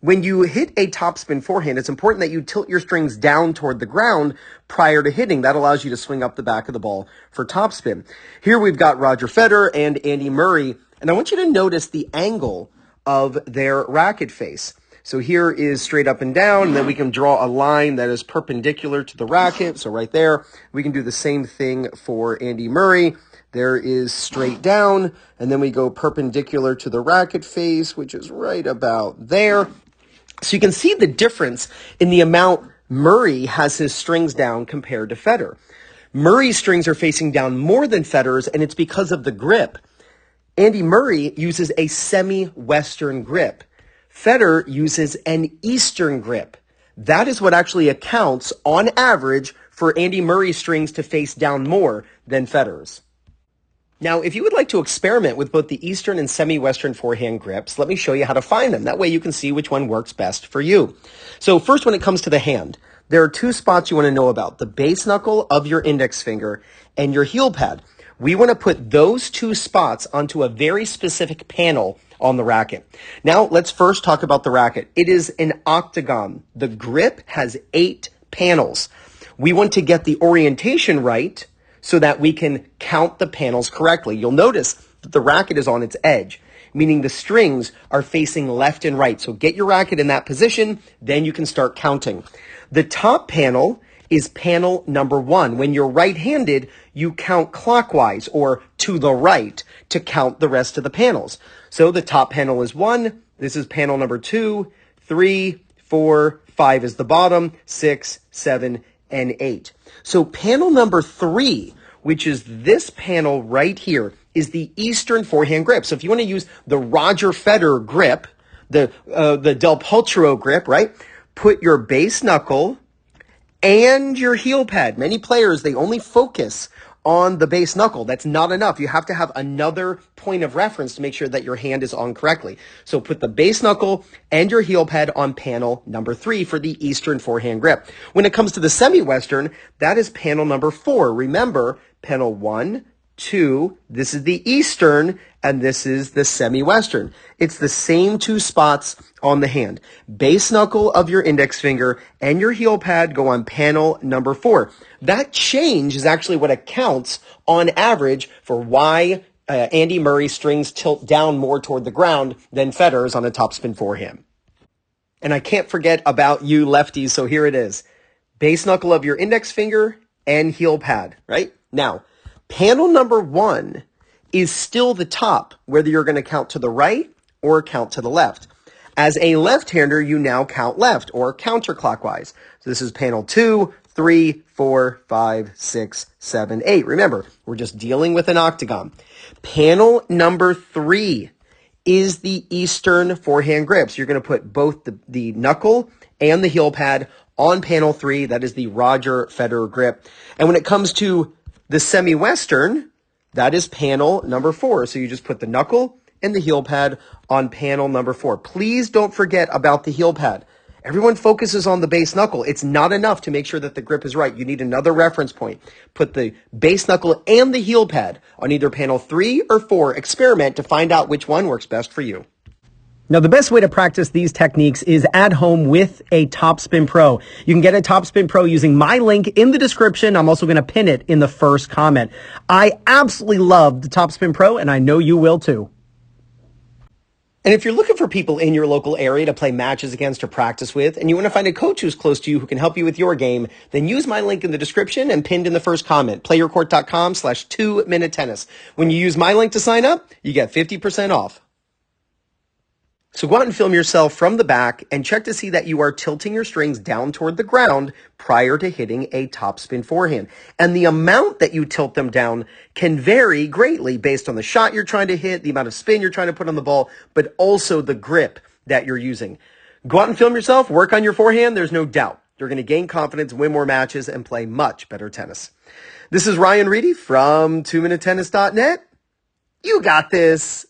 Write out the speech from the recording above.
When you hit a topspin forehand, it's important that you tilt your strings down toward the ground prior to hitting. That allows you to swing up the back of the ball for topspin. Here we've got Roger Federer and Andy Murray, and I want you to notice the angle of their racket face. So here is straight up and down, and then we can draw a line that is perpendicular to the racket. So right there, we can do the same thing for Andy Murray. There is straight down, and then we go perpendicular to the racket face, which is right about there. So you can see the difference in the amount Murray has his strings down compared to Federer. Murray's strings are facing down more than Federer's, and it's because of the grip. Andy Murray uses a Semi Western Grip. Federer uses an Eastern Grip. That is what actually accounts, on average, for Andy Murray's strings to face down more than Federer's. Now, if you would like to experiment with both the Eastern and Semi Western Forehand Grips, let me show you how to find them. That way you can see which one works best for you. So first, when it comes to the hand, there are two spots you want to know about: the base knuckle of your index finger and your heel pad. We want to put those two spots onto a very specific panel on the racket. Now, let's first talk about the racket. It is an octagon. The grip has 8 panels. We want to get the orientation right so that we can count the panels correctly. You'll notice that the racket is on its edge, meaning the strings are facing left and right. So get your racket in that position, then you can start counting. The top panel is panel number 1. When you're right-handed, you count clockwise or to the right to count the rest of the panels. So the top panel is 1. This is panel number 2, 3, 4, 5 is the bottom, 6, 7, and 8. So panel number 3, which is this panel right here, is the Eastern Forehand Grip. So if you want to use the Roger Federer grip, the Del Potro grip, right? Put your base knuckle and your heel pad. Many players, they only focus on the base knuckle. That's not enough. You have to have another point of reference to make sure that your hand is on correctly. So put the base knuckle and your heel pad on panel number 3 for the Eastern Forehand Grip. When it comes to the Semi-Western, that is panel number 4. Remember, panel 1, 2, this is the Eastern, and this is the Semi-Western. It's the same 2 spots on the hand. Base knuckle of your index finger and your heel pad go on panel number 4. That change is actually what accounts on average for why Andy Murray's strings tilt down more toward the ground than Federer's on a topspin forehand. And I can't forget about you lefties, so here it is. Base knuckle of your index finger and heel pad, right? Now, panel number 1 is still the top, whether you're going to count to the right or count to the left. As a left-hander, you now count left or counterclockwise. So this is panel 2, 3, 4, 5, 6, 7, 8. Remember, we're just dealing with an octagon. Panel number 3 is the Eastern Forehand Grip. So you're going to put both the knuckle and the heel pad on panel 3. That is the Roger Federer grip. And when it comes to the Semi-Western, that is panel number 4. So you just put the knuckle and the heel pad on panel number 4. Please don't forget about the heel pad. Everyone focuses on the base knuckle. It's not enough to make sure that the grip is right. You need another reference point. Put the base knuckle and the heel pad on either panel 3 or 4. Experiment to find out which one works best for you. Now, the best way to practice these techniques is at home with a Topspin Pro. You can get a Topspin Pro using my link in the description. I'm also going to pin it in the first comment. I absolutely love the Topspin Pro, and I know you will too. And if you're looking for people in your local area to play matches against or practice with, and you want to find a coach who's close to you who can help you with your game, then use my link in the description and pinned in the first comment, playyourcourt.com/2-minute tennis. When you use my link to sign up, you get 50% off. So go out and film yourself from the back and check to see that you are tilting your strings down toward the ground prior to hitting a topspin forehand. And the amount that you tilt them down can vary greatly based on the shot you're trying to hit, the amount of spin you're trying to put on the ball, but also the grip that you're using. Go out and film yourself, work on your forehand. There's no doubt you're going to gain confidence, win more matches, and play much better tennis. This is Ryan Reedy from 2minutetennis.net. You got this.